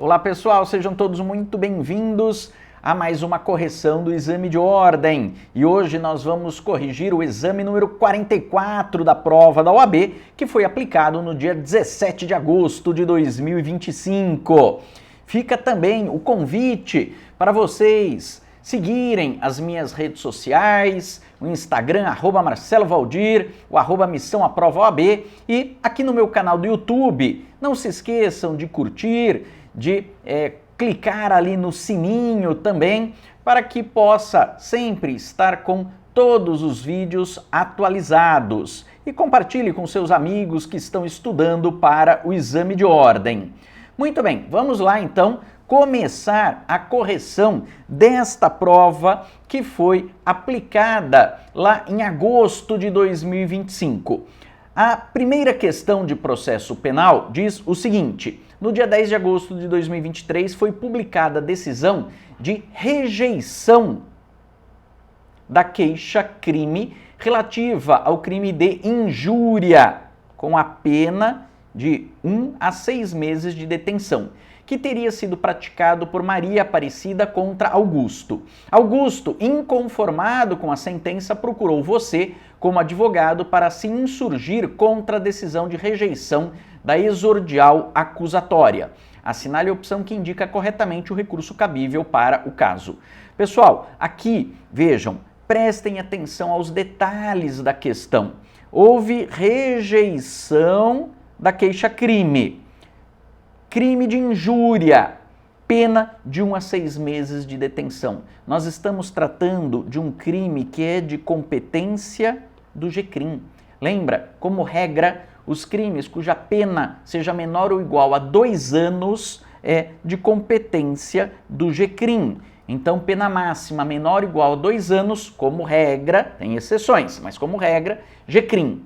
Olá pessoal, sejam todos muito bem-vindos a mais uma correção do exame de ordem. E hoje nós vamos corrigir o exame número 44 da prova da OAB, que foi aplicado no dia 17 de agosto de 2025. Fica também o convite para vocês seguirem as minhas redes sociais, o Instagram, @MarceloValdir, o @MissãoAprovaOAB e aqui no meu canal do YouTube. Não se esqueçam de curtir, de clicar ali no sininho também, para que possa sempre estar com todos os vídeos atualizados. E compartilhe com seus amigos que estão estudando para o exame de ordem. Muito bem, vamos lá então começar a correção desta prova que foi aplicada lá em agosto de 2025. A primeira questão de processo penal diz o seguinte: no dia 10 de agosto de 2023 foi publicada a decisão de rejeição da queixa-crime relativa ao crime de injúria, com a pena de 1 a 6 meses de detenção, que teria sido praticado por Maria Aparecida contra Augusto. Augusto, inconformado com a sentença, procurou você como advogado para se insurgir contra a decisão de rejeição da exordial acusatória. Assinale a opção que indica corretamente o recurso cabível para o caso. Pessoal, aqui, vejam, prestem atenção aos detalhes da questão. Houve rejeição da queixa-crime. Crime de injúria, pena de 1 a 6 meses de detenção. Nós estamos tratando de um crime que é de competência do GCRIM. Lembra, como regra, os crimes cuja pena seja menor ou igual a 2 anos é de competência do GCRIM. Então, pena máxima menor ou igual a 2 anos, como regra, tem exceções, mas como regra, GCRIM.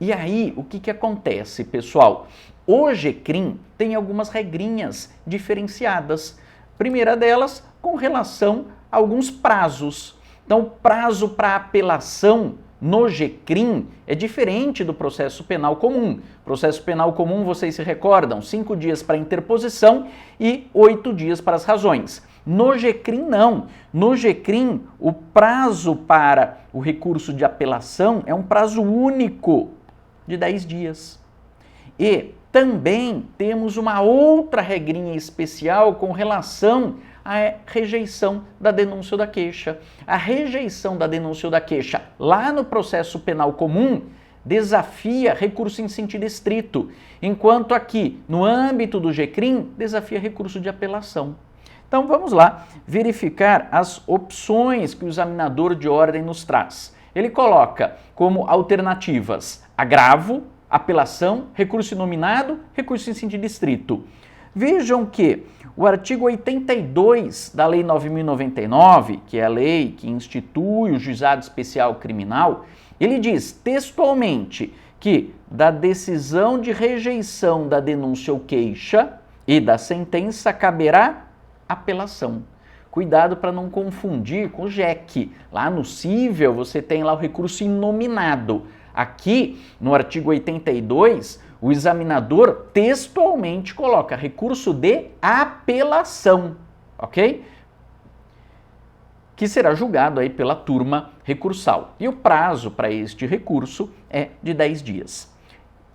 E aí, o que acontece, pessoal? O GCRIM tem algumas regrinhas diferenciadas. Primeira delas, com relação a alguns prazos. Então, o prazo para apelação no GCRIM é diferente do processo penal comum. Processo penal comum, vocês se recordam, 5 dias para interposição e 8 dias para as razões. No GCRIM, não. No GCRIM, o prazo para o recurso de apelação é um prazo único de 10 dias. E também temos uma outra regrinha especial com relação à rejeição da denúncia ou da queixa. A rejeição da denúncia ou da queixa lá no processo penal comum desafia recurso em sentido estrito, enquanto aqui, no âmbito do GCRIM, desafia recurso de apelação. Então vamos lá verificar as opções que o examinador de ordem nos traz. Ele coloca como alternativas agravo, apelação, recurso inominado, recurso em sentido estrito. Vejam que o artigo 82 da Lei 9.099, que é a lei que institui o Juizado Especial Criminal, ele diz textualmente que da decisão de rejeição da denúncia ou queixa e da sentença caberá apelação. Cuidado para não confundir com o JEC. Lá no cível você tem lá o recurso inominado. Aqui, no artigo 82, o examinador textualmente coloca recurso de apelação, ok? Que será julgado aí pela turma recursal. E o prazo para este recurso é de 10 dias.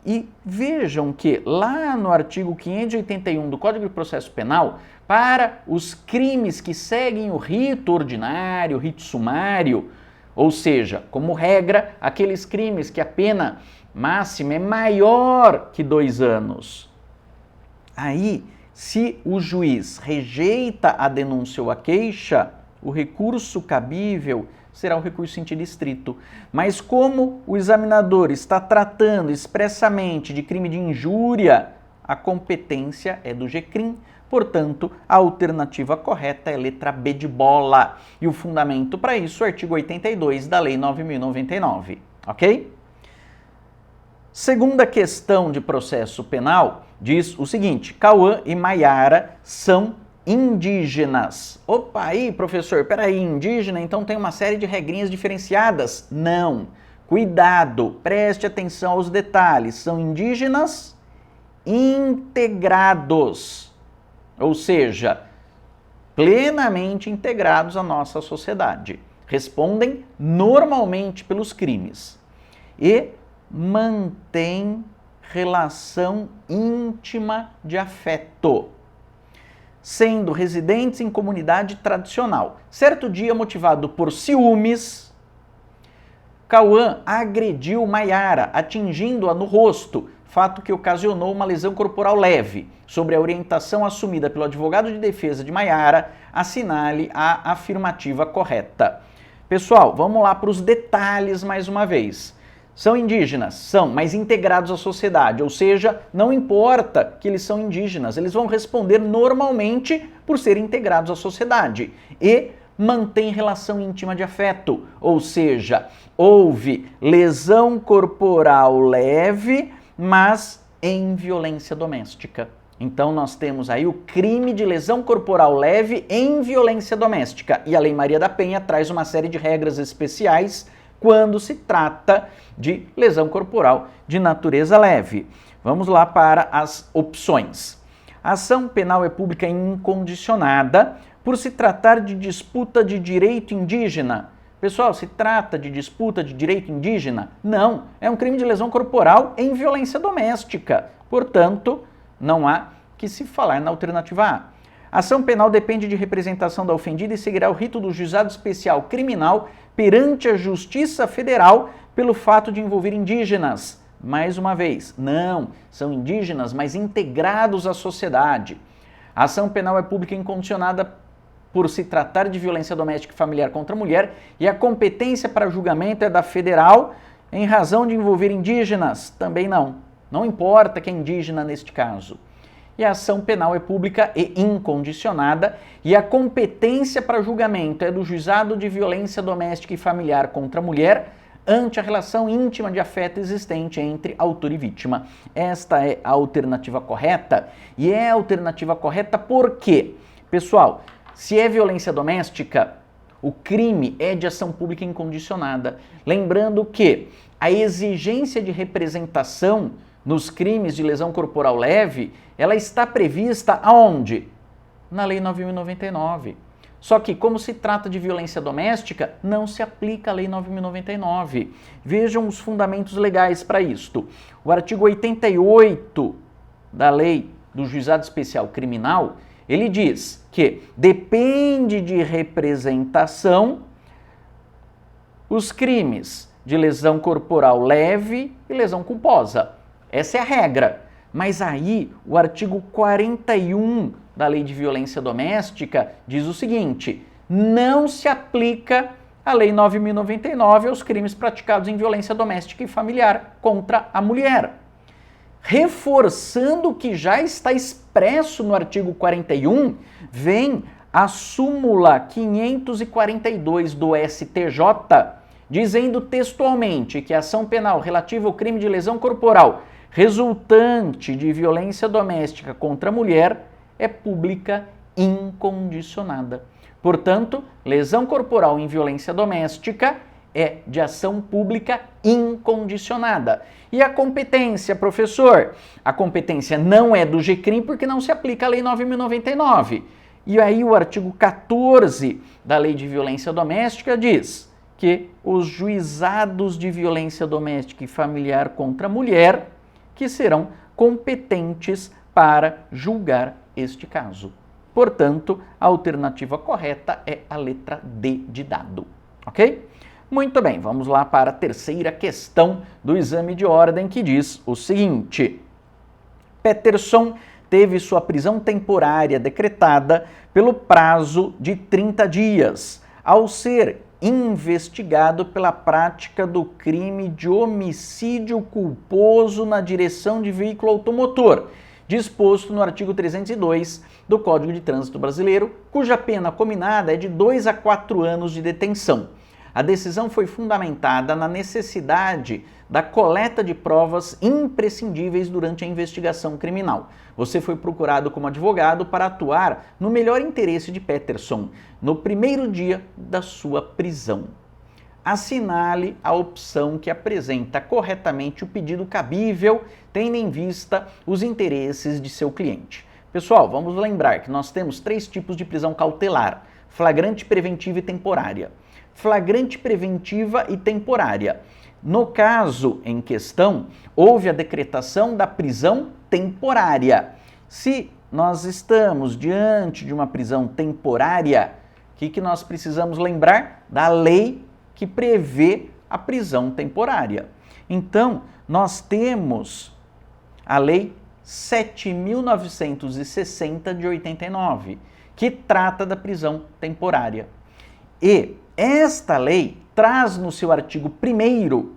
E vejam que lá no artigo 581 do Código de Processo Penal, para os crimes que seguem o rito ordinário, o rito sumário, ou seja, como regra, aqueles crimes que a pena máxima é maior que 2 anos. Aí, se o juiz rejeita a denúncia ou a queixa, o recurso cabível será o recurso em sentido estrito. Mas como o examinador está tratando expressamente de crime de injúria, a competência é do GCRIM. Portanto, a alternativa correta é a letra B de bola. E o fundamento para isso é o artigo 82 da Lei 9.099, ok? Segunda questão de processo penal diz o seguinte: Cauã e Maiara são indígenas. Opa, aí, professor, peraí, indígena, então tem uma série de regrinhas diferenciadas? Não. Cuidado, preste atenção aos detalhes. São indígenas integrados. ou seja, plenamente integrados à nossa sociedade. Respondem normalmente pelos crimes. E mantém relação íntima de afeto, sendo residentes em comunidade tradicional. Certo dia, motivado por ciúmes, Cauã agrediu Maiara, atingindo-a no rosto, fato que ocasionou uma lesão corporal leve. Sobre a orientação assumida pelo advogado de defesa de Maiara, assinale a afirmativa correta. Pessoal, vamos lá para os detalhes mais uma vez. São indígenas? São, mas integrados à sociedade, ou seja, não importa que eles são indígenas, eles vão responder normalmente por serem integrados à sociedade. E mantém relação íntima de afeto, ou seja, houve lesão corporal leve, mas em violência doméstica. Então nós temos aí o crime de lesão corporal leve em violência doméstica. E a Lei Maria da Penha traz uma série de regras especiais quando se trata de lesão corporal de natureza leve. Vamos lá para as opções. A ação penal é pública incondicionada por se tratar de disputa de direito indígena. Pessoal, se trata de disputa de direito indígena? Não, é um crime de lesão corporal em violência doméstica. Portanto, não há que se falar na alternativa A. A ação penal depende de representação da ofendida e seguirá o rito do juizado especial criminal perante a Justiça Federal pelo fato de envolver indígenas. Mais uma vez, não, são indígenas, mas integrados à sociedade. A ação penal é pública incondicionada por se tratar de violência doméstica e familiar contra a mulher e a competência para julgamento é da federal em razão de envolver indígenas. Também não. Não importa que é indígena neste caso. E a ação penal é pública e incondicionada e a competência para julgamento é do juizado de violência doméstica e familiar contra a mulher ante a relação íntima de afeto existente entre autor e vítima. Esta é a alternativa correta e é a alternativa correta por quê? Pessoal, se é violência doméstica, o crime é de ação pública incondicionada. Lembrando que a exigência de representação nos crimes de lesão corporal leve, ela está prevista aonde? Na Lei 9.099. Só que, como se trata de violência doméstica, não se aplica a Lei 9.099. Vejam os fundamentos legais para isto. O artigo 88 da Lei do Juizado Especial Criminal, ele diz que depende de representação os crimes de lesão corporal leve e lesão culposa. Essa é a regra. Mas aí o artigo 41 da Lei de Violência Doméstica diz o seguinte: não se aplica a Lei 9.099 aos crimes praticados em violência doméstica e familiar contra a mulher. Reforçando o que já está expresso no artigo 41, vem a súmula 542 do STJ, dizendo textualmente que a ação penal relativa ao crime de lesão corporal resultante de violência doméstica contra a mulher é pública incondicionada. Portanto, lesão corporal em violência doméstica é de ação pública incondicionada. E a competência, professor? A competência não é do GCRIM porque não se aplica a Lei 9.099. E aí o artigo 14 da Lei de Violência Doméstica diz que os juizados de violência doméstica e familiar contra a mulher que serão competentes para julgar este caso. Portanto, a alternativa correta é a letra D de dado, ok? Muito bem, vamos lá para a terceira questão do exame de ordem que diz o seguinte: Peterson teve sua prisão temporária decretada pelo prazo de 30 dias, ao ser investigado pela prática do crime de homicídio culposo na direção de veículo automotor, disposto no artigo 302 do Código de Trânsito Brasileiro, cuja pena combinada é de 2 a 4 anos de detenção. A decisão foi fundamentada na necessidade da coleta de provas imprescindíveis durante a investigação criminal. Você foi procurado como advogado para atuar no melhor interesse de Peterson no primeiro dia da sua prisão. Assinale a opção que apresenta corretamente o pedido cabível, tendo em vista os interesses de seu cliente. Pessoal, vamos lembrar que nós temos 3 tipos de prisão cautelar: flagrante, preventiva e temporária. Flagrante, preventiva e temporária. No caso em questão, houve a decretação da prisão temporária. Se nós estamos diante de uma prisão temporária, o que nós precisamos lembrar? Da lei que prevê a prisão temporária. Então, nós temos a Lei 7.960 de 89, que trata da prisão temporária. E esta lei traz no seu artigo 1º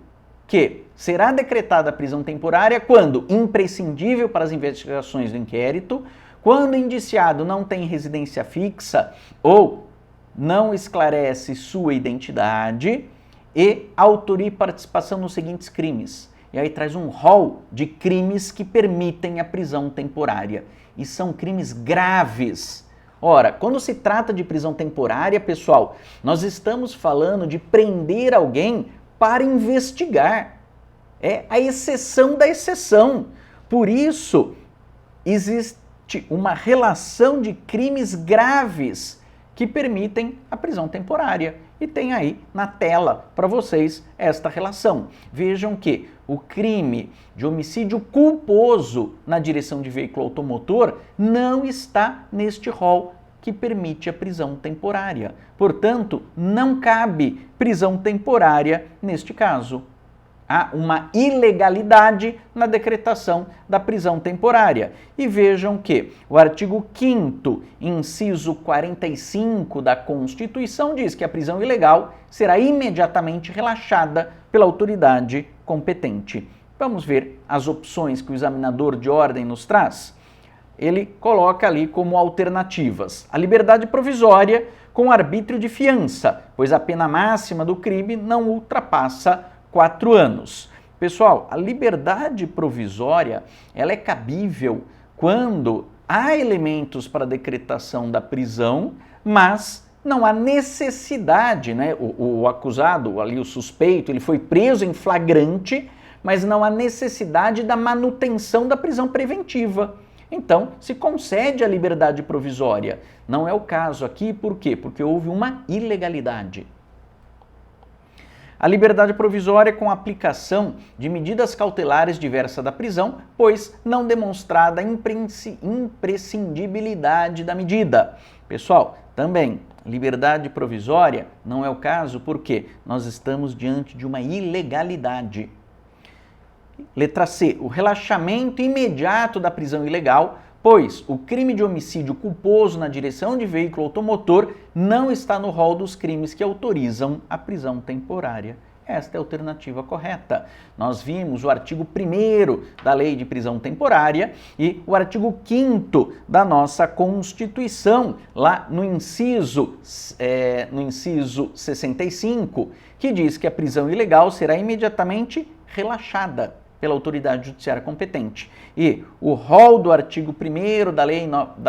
que será decretada a prisão temporária quando imprescindível para as investigações do inquérito, quando o indiciado não tem residência fixa ou não esclarece sua identidade e autoria e participação nos seguintes crimes. E aí traz um rol de crimes que permitem a prisão temporária. E são crimes graves. Ora, quando se trata de prisão temporária, pessoal, nós estamos falando de prender alguém para investigar. É a exceção da exceção. Por isso, existe uma relação de crimes graves que permitem a prisão temporária. E tem aí na tela para vocês esta relação. Vejam que o crime de homicídio culposo na direção de veículo automotor não está neste rol que permite a prisão temporária. Portanto, não cabe prisão temporária neste caso. Há uma ilegalidade na decretação da prisão temporária. E vejam que o artigo 5º, inciso 45 da Constituição diz que a prisão ilegal será imediatamente relaxada pela autoridade competente. Vamos ver as opções que o examinador de ordem nos traz? Ele coloca ali como alternativas a liberdade provisória com arbítrio de fiança, pois a pena máxima do crime não ultrapassa 4 anos. Pessoal, a liberdade provisória ela é cabível quando há elementos para a decretação da prisão, mas não há necessidade, né? O acusado, ali o suspeito, ele foi preso em flagrante, mas não há necessidade da manutenção da prisão preventiva. Então, se concede a liberdade provisória. Não é o caso aqui, por quê? Porque houve uma ilegalidade. A liberdade provisória com aplicação de medidas cautelares diversas da prisão, pois não demonstrada a imprescindibilidade da medida. Pessoal, também, liberdade provisória não é o caso porque nós estamos diante de uma ilegalidade. Letra C, o relaxamento imediato da prisão ilegal, pois o crime de homicídio culposo na direção de veículo automotor não está no rol dos crimes que autorizam a prisão temporária. Esta é a alternativa correta. Nós vimos o artigo 1º da Lei de Prisão Temporária e o artigo 5º da nossa Constituição, lá no inciso 65, que diz que a prisão ilegal será imediatamente relaxada pela autoridade judiciária competente. E o rol do artigo 1º da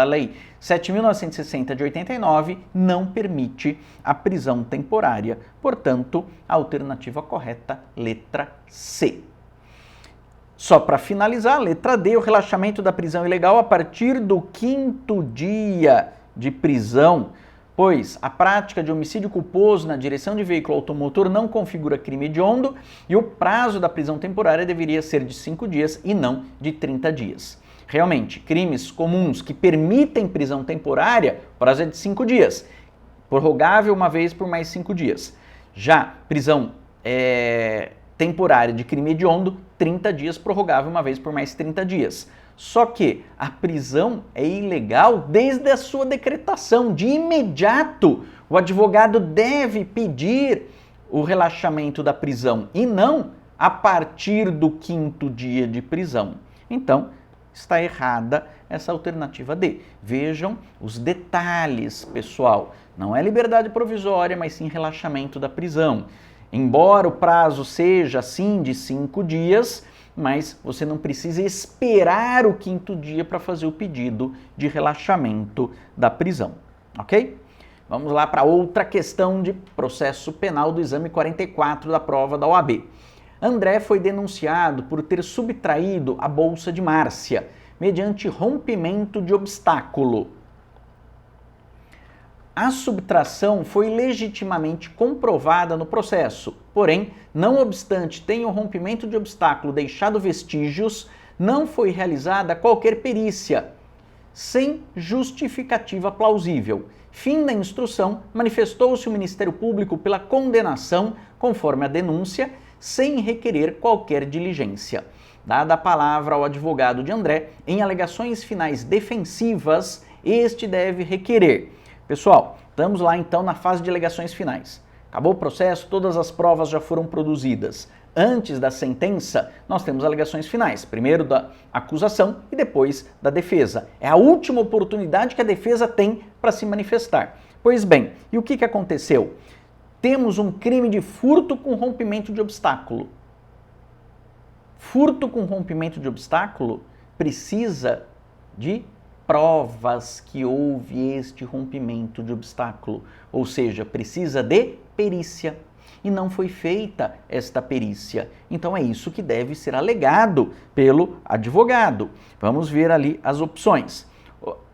Lei 7.960 de 89 não permite a prisão temporária. Portanto, a alternativa correta, letra C. Só para finalizar, letra D, o relaxamento da prisão ilegal a partir do 5º dia de prisão, pois a prática de homicídio culposo na direção de veículo automotor não configura crime hediondo e o prazo da prisão temporária deveria ser de 5 dias e não de 30 dias. Realmente, crimes comuns que permitem prisão temporária, o prazo é de 5 dias, prorrogável uma vez por mais 5 dias. Já prisão temporária de crime hediondo, 30 dias, prorrogável uma vez por mais 30 dias. Só que a prisão é ilegal desde a sua decretação. De imediato, o advogado deve pedir o relaxamento da prisão e não a partir do 5º dia de prisão. Então, está errada essa alternativa D. Vejam os detalhes, pessoal. Não é liberdade provisória, mas sim relaxamento da prisão. Embora o prazo seja, sim, de 5 dias, mas você não precisa esperar o 5º dia para fazer o pedido de relaxamento da prisão, ok? Vamos lá para outra questão de processo penal do exame 44 da prova da OAB. André foi denunciado por ter subtraído a bolsa de Márcia, mediante rompimento de obstáculo. A subtração foi legitimamente comprovada no processo, porém, não obstante tenha o rompimento de obstáculo deixado vestígios, não foi realizada qualquer perícia, sem justificativa plausível. Fim da instrução, manifestou-se o Ministério Público pela condenação, conforme a denúncia, sem requerer qualquer diligência. Dada a palavra ao advogado de André, em alegações finais defensivas, este deve requerer. Pessoal, estamos lá então na fase de alegações finais. Acabou o processo, todas as provas já foram produzidas. Antes da sentença, nós temos alegações finais. Primeiro da acusação e depois da defesa. É a última oportunidade que a defesa tem para se manifestar. Pois bem, e o que aconteceu? Temos um crime de furto com rompimento de obstáculo. Furto com rompimento de obstáculo precisa de provas que houve este rompimento de obstáculo, ou seja, precisa de perícia. E não foi feita esta perícia. Então é isso que deve ser alegado pelo advogado. Vamos ver ali as opções.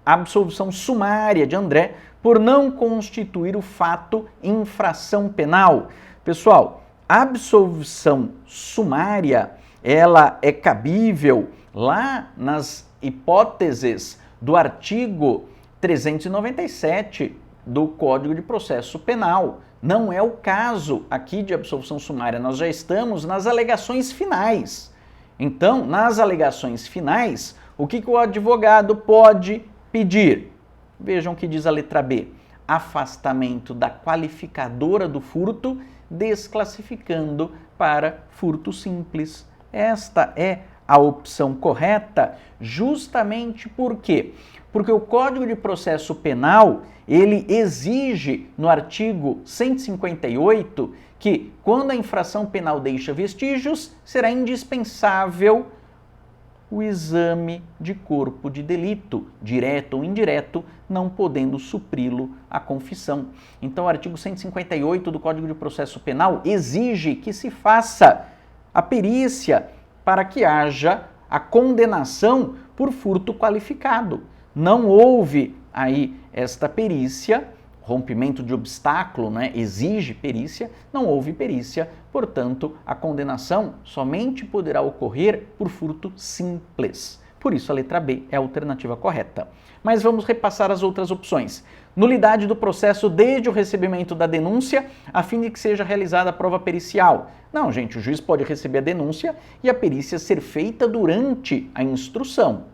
Absolvição sumária de André por não constituir o fato infração penal. Pessoal, a absolvição sumária, ela é cabível lá nas hipóteses do artigo 397 do Código de Processo Penal. Não é o caso aqui de absolvição sumária, nós já estamos nas alegações finais. Então, nas alegações finais, o que o advogado pode pedir? Vejam o que diz a letra B. Afastamento da qualificadora do furto, desclassificando para furto simples. Esta é a opção correta, justamente por quê? Porque o Código de Processo Penal, ele exige no artigo 158 que, quando a infração penal deixa vestígios, será indispensável o exame de corpo de delito, direto ou indireto, não podendo supri-lo a confissão. Então, o artigo 158 do Código de Processo Penal exige que se faça a perícia para que haja a condenação por furto qualificado. Não houve aí esta perícia, rompimento de obstáculo, né, exige perícia, não houve perícia, portanto, a condenação somente poderá ocorrer por furto simples. Por isso, a letra B é a alternativa correta. Mas vamos repassar as outras opções. Nulidade do processo desde o recebimento da denúncia, a fim de que seja realizada a prova pericial. Não, gente, o juiz pode receber a denúncia e a perícia ser feita durante a instrução.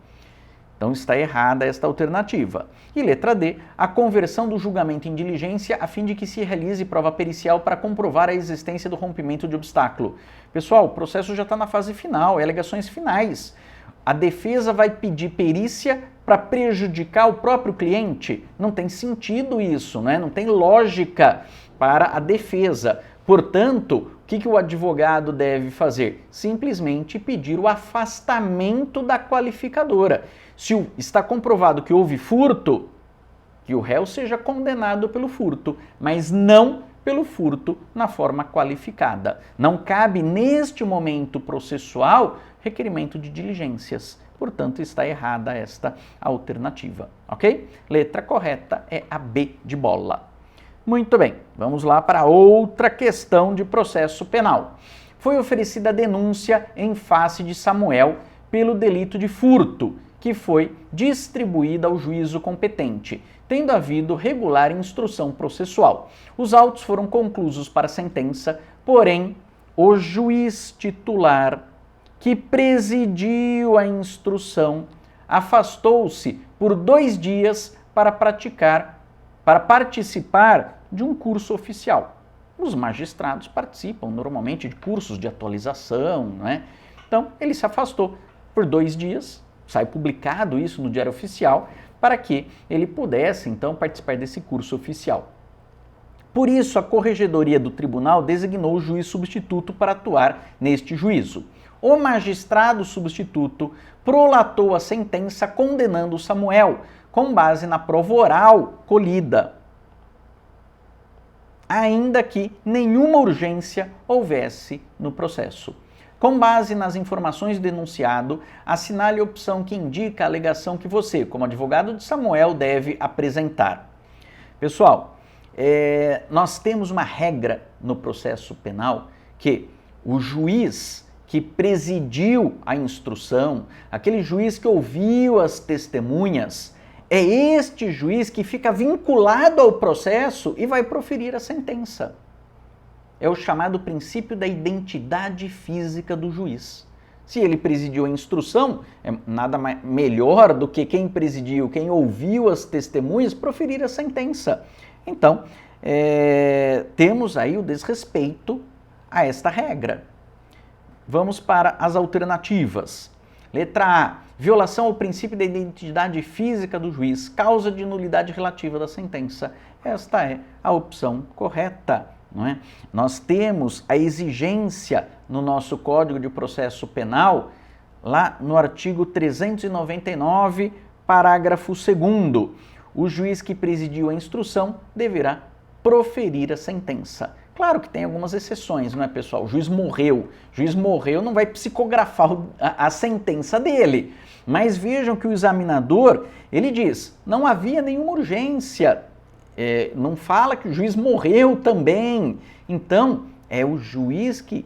Então está errada esta alternativa. E letra D, a conversão do julgamento em diligência a fim de que se realize prova pericial para comprovar a existência do rompimento de obstáculo. Pessoal, o processo já está na fase final, é alegações finais. A defesa vai pedir perícia para prejudicar o próprio cliente? Não tem sentido isso, né? Não tem lógica para a defesa. Portanto, o que o advogado deve fazer? Simplesmente pedir o afastamento da qualificadora. Se está comprovado que houve furto, que o réu seja condenado pelo furto, mas não pelo furto na forma qualificada. Não cabe, neste momento processual, requerimento de diligências. Portanto, está errada esta alternativa, ok? Letra correta é a B de bola. Muito bem, vamos lá para outra questão de processo penal. Foi oferecida a denúncia em face de Samuel pelo delito de furto, que foi distribuída ao juízo competente, tendo havido regular instrução processual. Os autos foram conclusos para sentença, porém, o juiz titular que presidiu a instrução afastou-se por 2 dias para participar de um curso oficial. Os magistrados participam normalmente de cursos de atualização, né? Então, ele se afastou por 2 dias, sai publicado isso no Diário Oficial, para que ele pudesse, então, participar desse curso oficial. Por isso, a Corregedoria do Tribunal designou o juiz substituto para atuar neste juízo. O magistrado substituto prolatou a sentença condenando Samuel, com base na prova oral colhida, ainda que nenhuma urgência houvesse no processo. Com base nas informações do denunciado, assinale a opção que indica a alegação que você, como advogado de Samuel, deve apresentar. Pessoal, nós temos uma regra no processo penal que o juiz que presidiu a instrução, aquele juiz que ouviu as testemunhas, é este juiz que fica vinculado ao processo e vai proferir a sentença. É o chamado princípio da identidade física do juiz. Se ele presidiu a instrução, é nada melhor do que quem presidiu, quem ouviu as testemunhas, proferir a sentença. Então, temos aí o desrespeito a esta regra. Vamos para as alternativas. Letra A. Violação ao princípio da identidade física do juiz, causa de nulidade relativa da sentença. Esta é a opção correta. Não é? Nós temos a exigência no nosso Código de Processo Penal, lá no artigo 399, parágrafo 2º. O juiz que presidiu a instrução deverá proferir a sentença. Claro que tem algumas exceções, não é, pessoal? O juiz morreu, não vai psicografar a sentença dele. Mas vejam que o examinador, ele diz, não havia nenhuma urgência, não fala que o juiz morreu também. Então, é o juiz que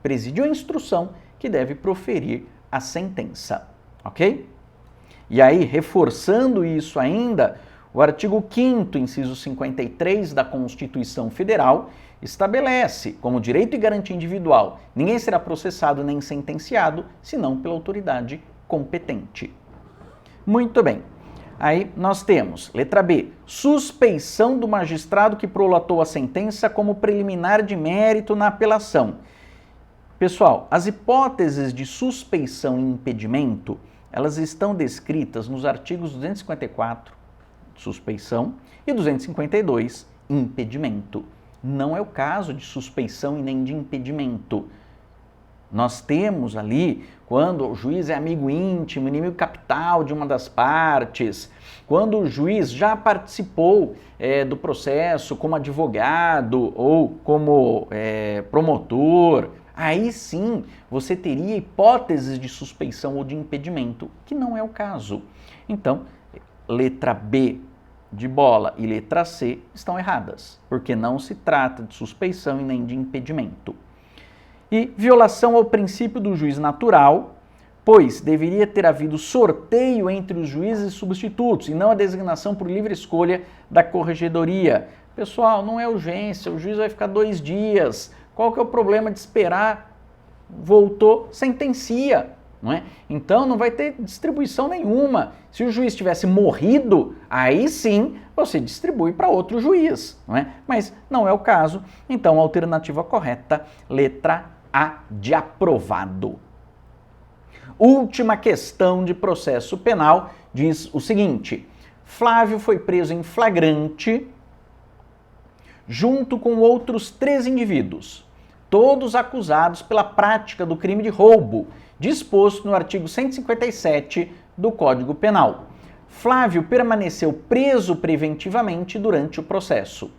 presidiu a instrução que deve proferir a sentença, ok? E aí, reforçando isso ainda, o artigo 5º, inciso 53 da Constituição Federal, estabelece como direito e garantia individual: ninguém será processado nem sentenciado, senão pela autoridade competente. Muito bem. Aí nós temos, letra B, suspeição do magistrado que prolatou a sentença como preliminar de mérito na apelação. Pessoal, as hipóteses de suspeição e impedimento, elas estão descritas nos artigos 254, suspeição, e 252, impedimento. Não é o caso de suspeição e nem de impedimento. Nós temos ali, quando o juiz é amigo íntimo, inimigo capital de uma das partes, quando o juiz já participou do processo como advogado ou como promotor, aí sim você teria hipóteses de suspeição ou de impedimento, que não é o caso. Então, letra B de bola e letra C estão erradas, porque não se trata de suspeição e nem de impedimento. E violação ao princípio do juiz natural, pois deveria ter havido sorteio entre os juízes substitutos e não a designação por livre escolha da corregedoria. Pessoal, não é urgência, o juiz vai ficar 2 dias. Qual que é o problema de esperar? Voltou, sentencia. Não é? Então não vai ter distribuição nenhuma. Se o juiz tivesse morrido, aí sim você distribui para outro juiz. Não é? Mas não é o caso. Então a alternativa correta, letra A de aprovado. Última questão de processo penal diz o seguinte: Flávio foi preso em flagrante junto com outros 3 indivíduos, todos acusados pela prática do crime de roubo, disposto no artigo 157 do Código Penal. Flávio permaneceu preso preventivamente durante o processo.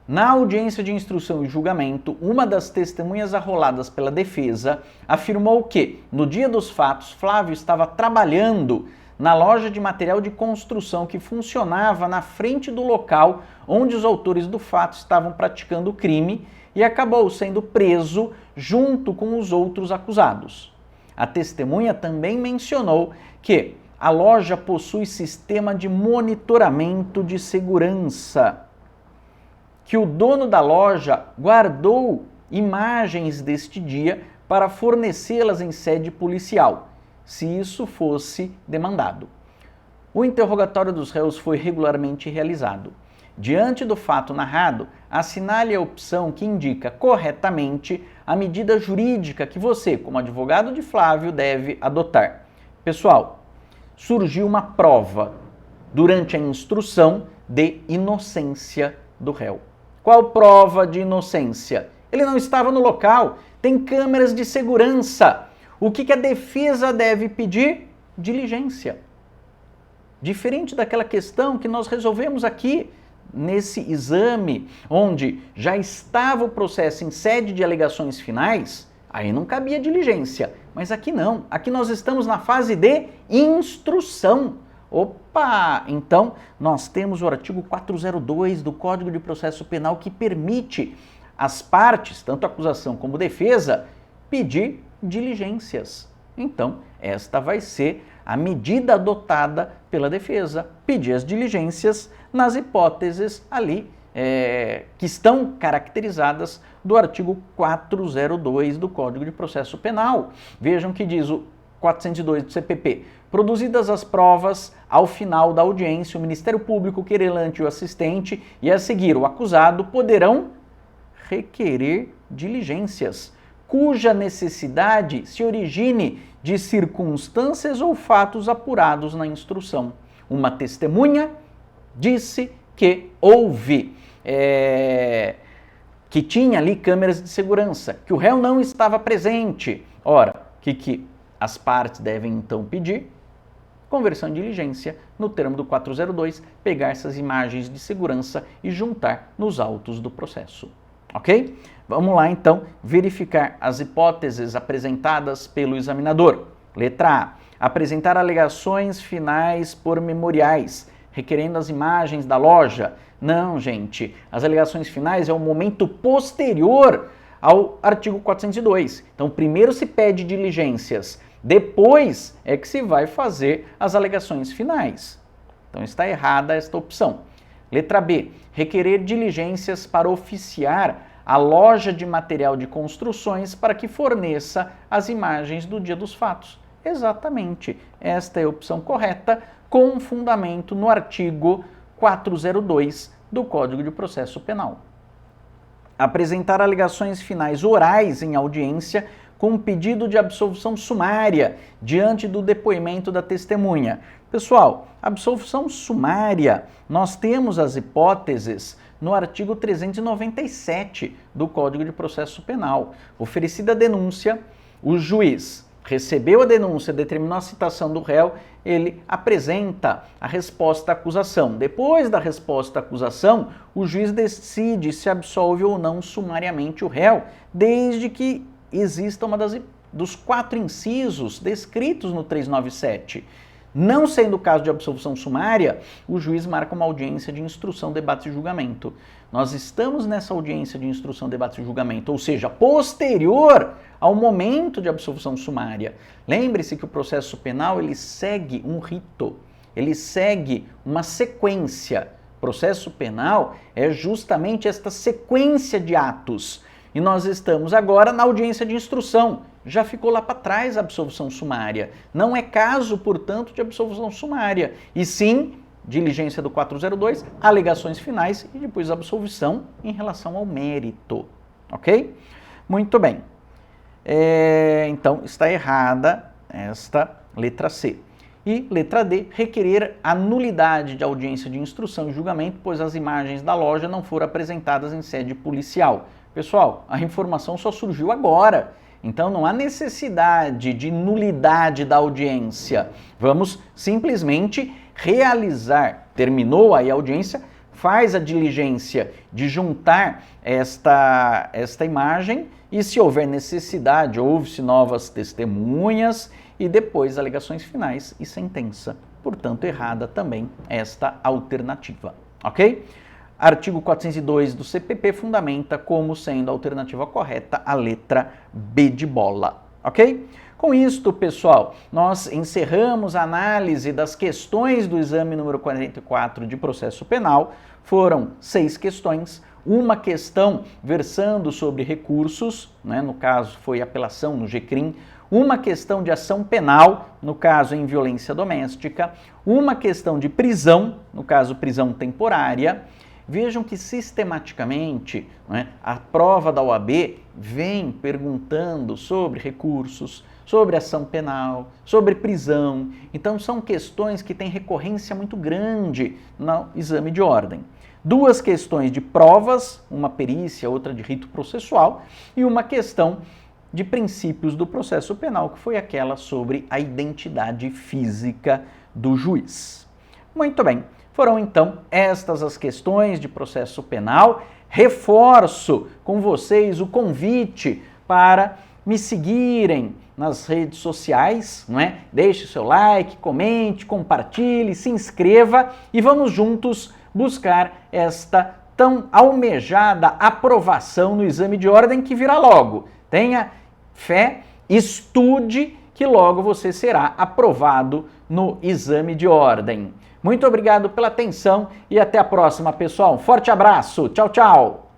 Na audiência de instrução e julgamento, uma das testemunhas arroladas pela defesa afirmou que, no dia dos fatos, Flávio estava trabalhando na loja de material de construção que funcionava na frente do local onde os autores do fato estavam praticando o crime e acabou sendo preso junto com os outros acusados. A testemunha também mencionou que a loja possui sistema de monitoramento de segurança, que o dono da loja guardou imagens deste dia para fornecê-las em sede policial, se isso fosse demandado. O interrogatório dos réus foi regularmente realizado. Diante do fato narrado, assinale a opção que indica corretamente a medida jurídica que você, como advogado de Flávio, deve adotar. Pessoal, surgiu uma prova durante a instrução de inocência do réu. Qual prova de inocência? Ele não estava no local, tem câmeras de segurança. O que a defesa deve pedir? Diligência. Diferente daquela questão que nós resolvemos aqui, nesse exame, onde já estava o processo em sede de alegações finais, aí não cabia diligência. Mas aqui não, aqui nós estamos na fase de instrução. Opa! Então, nós temos o artigo 402 do Código de Processo Penal que permite às partes, tanto acusação como defesa, pedir diligências. Então, esta vai ser a medida adotada pela defesa, pedir as diligências nas hipóteses ali que estão caracterizadas do artigo 402 do Código de Processo Penal. Vejam que diz o 402 do CPP. Produzidas as provas, ao final da audiência, o Ministério Público, o querelante e o assistente, e a seguir o acusado, poderão requerer diligências, cuja necessidade se origine de circunstâncias ou fatos apurados na instrução. Uma testemunha disse que houve, que tinha ali câmeras de segurança, que o réu não estava presente. Ora, o que as partes devem então pedir? Conversão em diligência, no termo do 402, pegar essas imagens de segurança e juntar nos autos do processo. Ok? Vamos lá então verificar as hipóteses apresentadas pelo examinador. Letra A. Apresentar alegações finais por memoriais, requerendo as imagens da loja. Não, gente. As alegações finais é o momento posterior ao artigo 402. Então, primeiro se pede diligências, depois é que se vai fazer as alegações finais. Então, está errada esta opção. Letra B. Requerer diligências para oficiar a loja de material de construções para que forneça as imagens do dia dos fatos. Exatamente. Esta é a opção correta, com fundamento no artigo 402 do Código de Processo Penal. Apresentar alegações finais orais em audiência com pedido de absolvição sumária diante do depoimento da testemunha. Pessoal, absolvição sumária, nós temos as hipóteses no artigo 397 do Código de Processo Penal. Oferecida a denúncia, o juiz recebeu a denúncia, determinou a citação do réu, ele apresenta a resposta à acusação. Depois da resposta à acusação, o juiz decide se absolve ou não sumariamente o réu, desde que exista dos 4 incisos descritos no 397. Não sendo o caso de absolvição sumária, o juiz marca uma audiência de instrução, debate e julgamento. Nós estamos nessa audiência de instrução, debate e julgamento, ou seja, posterior ao momento de absolvição sumária. Lembre-se que o processo penal ele segue um rito, ele segue uma sequência. O processo penal é justamente esta sequência de atos. E nós estamos agora na audiência de instrução. Já ficou lá para trás a absolvição sumária. Não é caso, portanto, de absolvição sumária. E sim, diligência do 402, alegações finais e depois absolvição em relação ao mérito. Ok? Muito bem. Então, está errada esta letra C. E letra D, requerer a nulidade de audiência de instrução e julgamento, pois as imagens da loja não foram apresentadas em sede policial. Pessoal, a informação só surgiu agora, então não há necessidade de nulidade da audiência. Vamos simplesmente realizar, terminou aí a audiência, faz a diligência de juntar esta imagem e se houver necessidade, ouve-se novas testemunhas e depois alegações finais e sentença. Portanto, errada também esta alternativa, ok? Artigo 402 do CPP fundamenta como sendo a alternativa correta a letra B de bola, ok? Com isto, pessoal, nós encerramos a análise das questões do exame número 44 de processo penal. Foram 6 questões, uma questão versando sobre recursos, né? No caso foi apelação no GCRIM, uma questão de ação penal, no caso em violência doméstica, uma questão de prisão, no caso prisão temporária. Vejam que sistematicamente, né, a prova da OAB vem perguntando sobre recursos, sobre ação penal, sobre prisão. Então são questões que têm recorrência muito grande no exame de ordem. 2 questões de provas, uma perícia, outra de rito processual, e uma questão de princípios do processo penal, que foi aquela sobre a identidade física do juiz. Muito bem. Foram, então, estas as questões de processo penal. Reforço com vocês o convite para me seguirem nas redes sociais, não é? Deixe o seu like, comente, compartilhe, se inscreva e vamos juntos buscar esta tão almejada aprovação no exame de ordem que virá logo. Tenha fé, estude, que logo você será aprovado no exame de ordem. Muito obrigado pela atenção e até a próxima, pessoal. Um forte abraço. Tchau, tchau.